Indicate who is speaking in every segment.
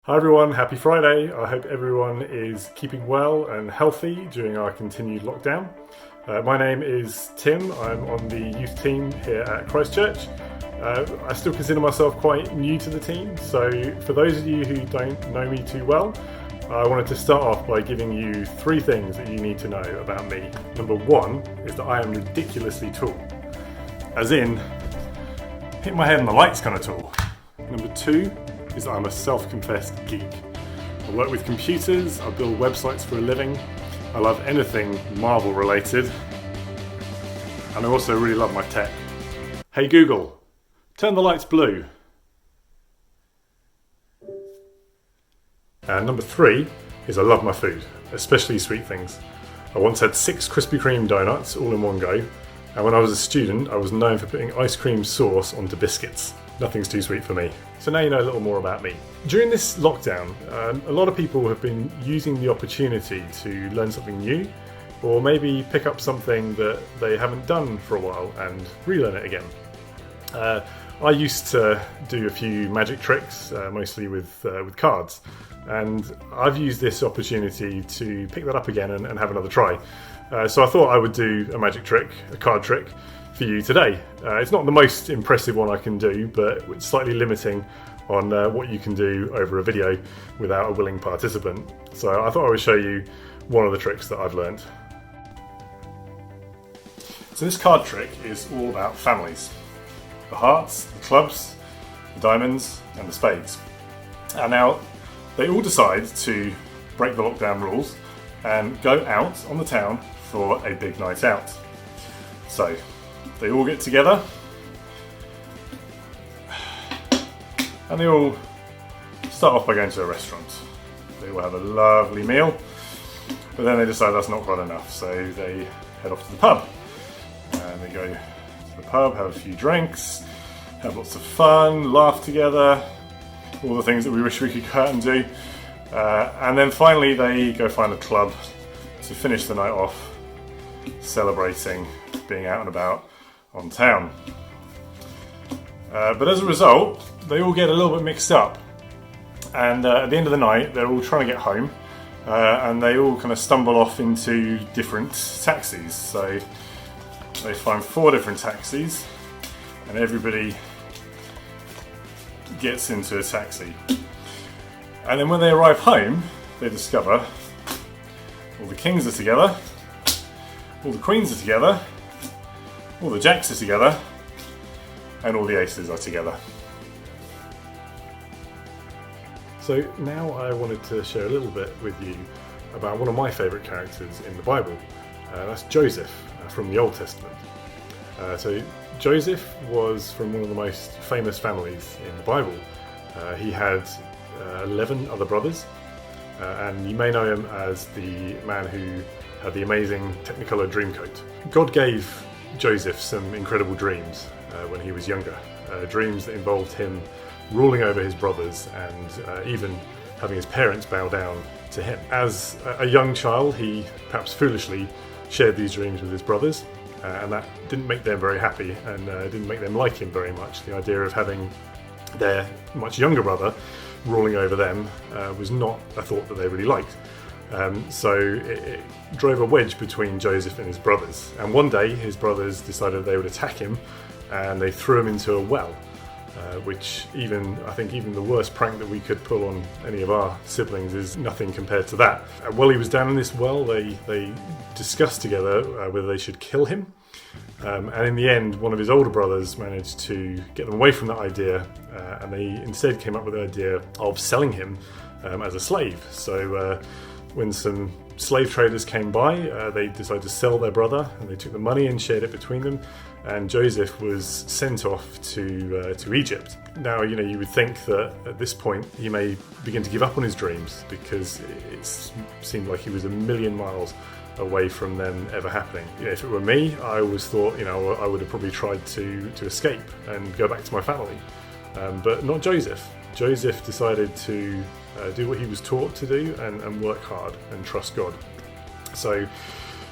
Speaker 1: Hi everyone, happy Friday. I hope everyone is keeping well and healthy during our continued lockdown. My name is Tim. I'm on the youth team here at Christchurch. I still consider myself quite new to the team, so for those of you who don't know me too well, I wanted to start off by giving you 3 things that you need to know about me. Number 1 is that I am ridiculously tall, as in hit my head on the lights kind of tall. Number 2 is that I'm a self-confessed geek. I work with computers, I build websites for a living, I love anything Marvel related, and I also really love my tech. Hey Google, turn the lights blue. And number 3 is I love my food, especially sweet things. I once had 6 Krispy Kreme donuts all in one go, and when I was a student I was known for putting ice cream sauce onto biscuits. Nothing's too sweet for me. So now you know a little more about me. During this lockdown, a lot of people have been using the opportunity to learn something new, or maybe pick up something that they haven't done for a while and relearn it again. I used to do a few magic tricks, mostly with cards, and I've used this opportunity to pick that up again and have another try. So I thought I would do a magic trick, a card trick, for you today. It's not the most impressive one I can do, but it's slightly limiting on what you can do over a video without a willing participant. So I thought I would show you one of the tricks that I've learned. So this card trick is all about families. The hearts, the clubs, the diamonds and the spades. And now they all decide to break the lockdown rules and go out on the town for a big night out. So they all get together and they all start off by going to a restaurant. They will have a lovely meal, but then they decide that's not quite enough, so they head off to the pub. And they go to the pub, have a few drinks, have lots of fun, laugh together, all the things that we wish we could go out and do. And then finally they go find a club to finish the night off, celebrating being out and about on town. But as a result, they all get a little bit mixed up, and at the end of the night they're all trying to get home, and they all kind of stumble off into different taxis. So they find 4 different taxis and everybody gets into a taxi, and then when they arrive home they discover all the kings are together, all the queens are together, all the jacks are together, and all the aces are together. So now I wanted to share a little bit with you about one of my favourite characters in the Bible. That's Joseph from the Old Testament. So Joseph was from one of the most famous families in the Bible. He had 11 other brothers, and you may know him as the man who had the amazing Technicolor Dreamcoat. God gave Joseph some incredible dreams when he was younger, dreams that involved him ruling over his brothers and even having his parents bow down to him. As a young child, he perhaps foolishly shared these dreams with his brothers, and that didn't make them very happy and didn't make them like him very much. The idea of having their much younger brother ruling over them was not a thought that they really liked. So it drove a wedge between Joseph and his brothers, and one day his brothers decided they would attack him and they threw him into a well, which I think even the worst prank that we could pull on any of our siblings is nothing compared to that. And while he was down in this well, they discussed together whether they should kill him, and in the end one of his older brothers managed to get them away from that idea, and they instead came up with the idea of selling him as a slave. So when some slave traders came by, they decided to sell their brother, and they took the money and shared it between them, and Joseph was sent off to Egypt. Now, you would think that at this point he may begin to give up on his dreams, because it seemed like he was a million miles away from them ever happening. If it were me, I always thought I would have probably tried to escape and go back to my family, but not Joseph. Joseph decided to do what he was taught to do and work hard and trust God. So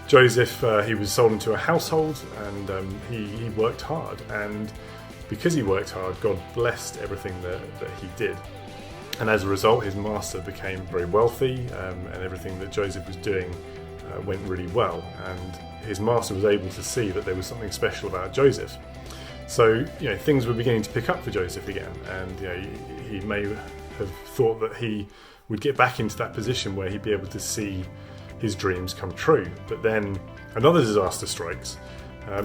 Speaker 1: Joseph, he was sold into a household, and he worked hard, and because he worked hard, God blessed everything that he did. And as a result, his master became very wealthy, and everything that Joseph was doing went really well. And his master was able to see that there was something special about Joseph. So, things were beginning to pick up for Joseph again, and he may have thought that he would get back into that position where he'd be able to see his dreams come true. But then another disaster strikes.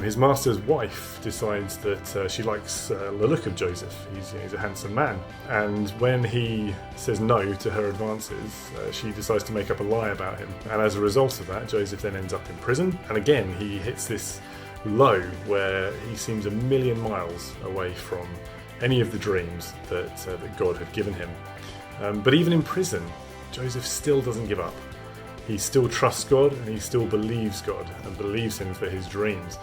Speaker 1: His master's wife decides that she likes the look of Joseph. He's a handsome man. And when he says no to her advances, she decides to make up a lie about him. And as a result of that, Joseph then ends up in prison. And again, he hits this low where he seems a million miles away from any of the dreams that God had given him. But even in prison, Joseph still doesn't give up. He still trusts God, and he still believes God and believes him for his dreams.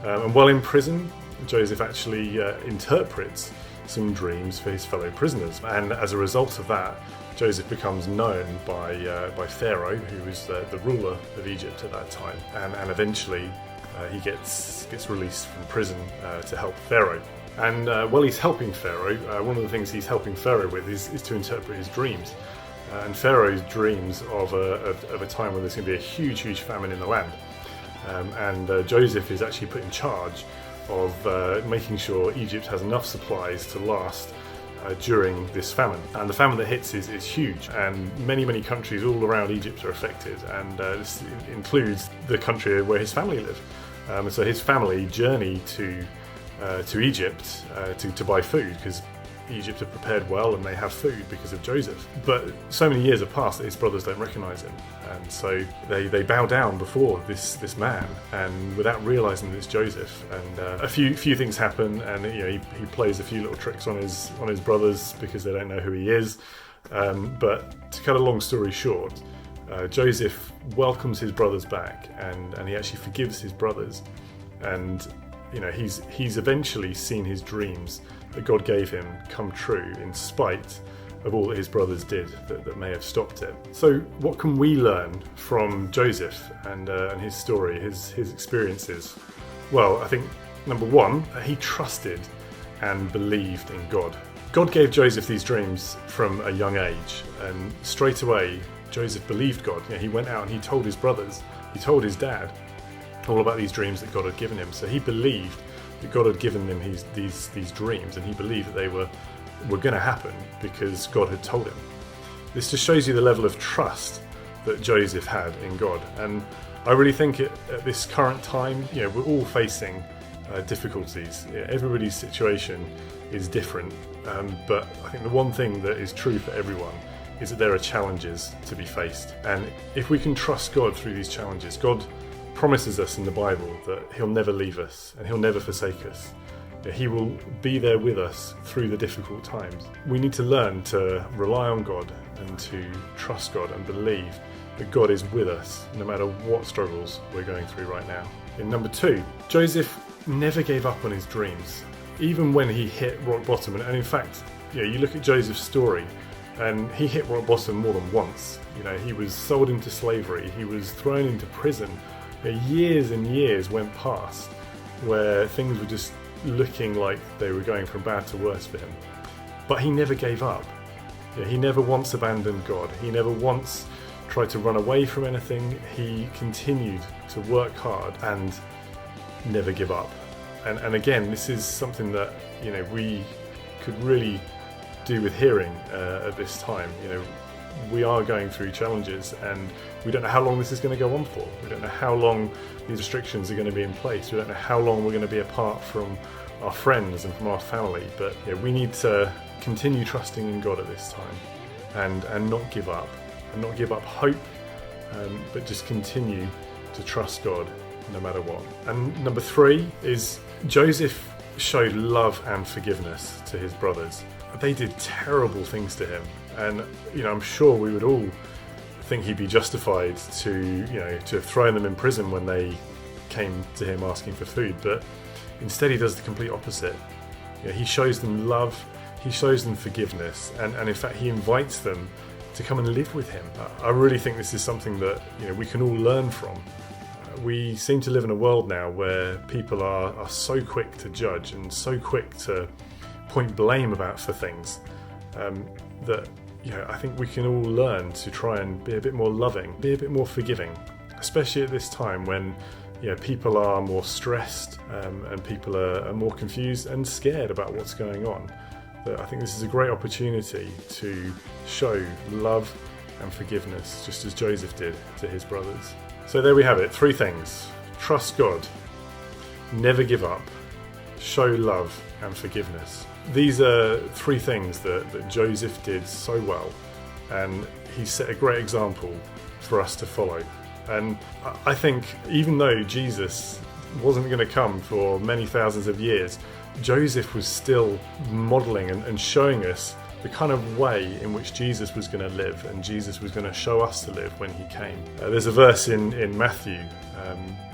Speaker 1: And while in prison, Joseph actually interprets some dreams for his fellow prisoners. And as a result of that, Joseph becomes known by Pharaoh, who was the ruler of Egypt at that time. And eventually he gets released from prison to help Pharaoh. And while he's helping Pharaoh, one of the things he's helping Pharaoh with is to interpret his dreams. And Pharaoh's dreams of a time when there's going to be a huge famine in the land. And Joseph is actually put in charge of making sure Egypt has enough supplies to last during this famine. And the famine that hits is huge, and many countries all around Egypt are affected, and this includes the country where his family live. So his family journey to Egypt to buy food, because Egypt have prepared well and they have food because of Joseph. But so many years have passed that his brothers don't recognise him, and so they bow down before this man, and without realising that it's Joseph. And a few things happen, and he plays a few little tricks on his brothers because they don't know who he is. But to cut a long story short, Joseph welcomes his brothers back, and he actually forgives his brothers, and he's eventually seen his dreams that God gave him come true in spite of all that his brothers did that may have stopped it. So what can we learn from Joseph and his story, his experiences? Well, I think number one, he trusted and believed in God. God gave Joseph these dreams from a young age, and straight away Joseph believed God. He went out and he told his brothers, he told his dad all about these dreams that God had given him. So he believed that God had given them these dreams, and he believed that they were going to happen because God had told him. This just shows you the level of trust that Joseph had in God. And I really think at this current time, we're all facing difficulties. Everybody's situation is different, but I think the one thing that is true for everyone is that there are challenges to be faced. And if we can trust God through these challenges, God promises us in the Bible that he'll never leave us and he'll never forsake us. He will be there with us through the difficult times. We need to learn to rely on God and to trust God and believe that God is with us no matter what struggles we're going through right now. In number two, Joseph never gave up on his dreams, even when he hit rock bottom. And in fact, you look at Joseph's story, and he hit rock bottom more than once. He was sold into slavery, he was thrown into prison. Years and years went past where things were just looking like they were going from bad to worse for him. But he never gave up. He never once abandoned God. He never once tried to run away from anything. He continued to work hard and never give up. And again, this is something that we could really do with hearing at this time. We are going through challenges, and we don't know how long this is going to go on for. We don't know how long these restrictions are going to be in place. We don't know how long we're going to be apart from our friends and from our family. But we need to continue trusting in God at this time, and not give up, and not give up hope, but just continue to trust God no matter what. And number three is Joseph showed love and forgiveness to his brothers. They did terrible things to him, and I'm sure we would all think he'd be justified to have thrown them in prison when they came to him asking for food. But instead he does the complete opposite. He shows them love, he shows them forgiveness, and in fact he invites them to come and live with him. I really think this is something that we can all learn from. We seem to live in a world now where people are so quick to judge and so quick to point blame for things, that I think we can all learn to try and be a bit more loving, be a bit more forgiving, especially at this time when people are more stressed and people are more confused and scared about what's going on. But I think this is a great opportunity to show love and forgiveness, just as Joseph did to his brothers. So there we have it, 3 things. Trust God, never give up, show love and forgiveness. These are 3 things that Joseph did so well, and he set a great example for us to follow. And I think even though Jesus wasn't going to come for many thousands of years, Joseph was still modelling and showing us the kind of way in which Jesus was going to live, and Jesus was going to show us to live when he came. There's a verse in Matthew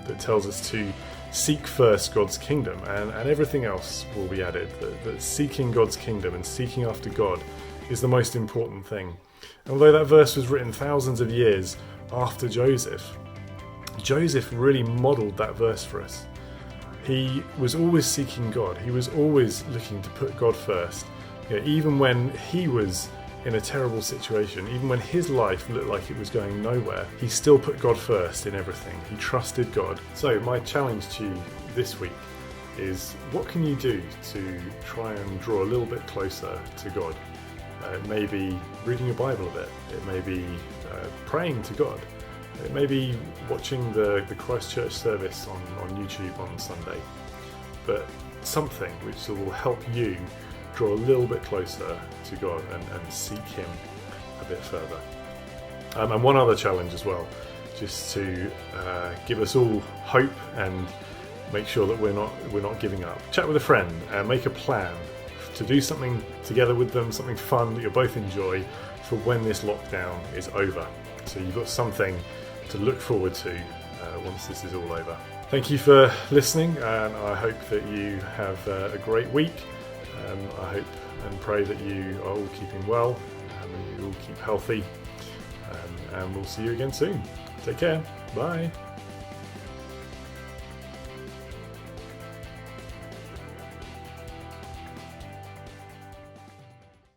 Speaker 1: that tells us to seek first God's kingdom, and everything else will be added. That seeking God's kingdom and seeking after God is the most important thing. And although that verse was written thousands of years after Joseph really modelled that verse for us. He was always seeking God. He was always looking to put God first. Even when he was in a terrible situation, even when his life looked like it was going nowhere, he still put God first in everything. He trusted God. So my challenge to you this week is, what can you do to try and draw a little bit closer to God? It may be reading your Bible a bit. It may be praying to God. It may be watching the Christchurch service on YouTube on Sunday. But something which will help you draw a little bit closer to God and seek him a bit further. And one other challenge as well, just to give us all hope and make sure that we're not giving up. Chat with a friend and make a plan to do something together with them, something fun that you'll both enjoy for when this lockdown is over. So you've got something to look forward to once this is all over. Thank you for listening, and I hope that you have a great week. I hope and pray that you are all keeping well and you all keep healthy, and we'll see you again soon. Take care. Bye.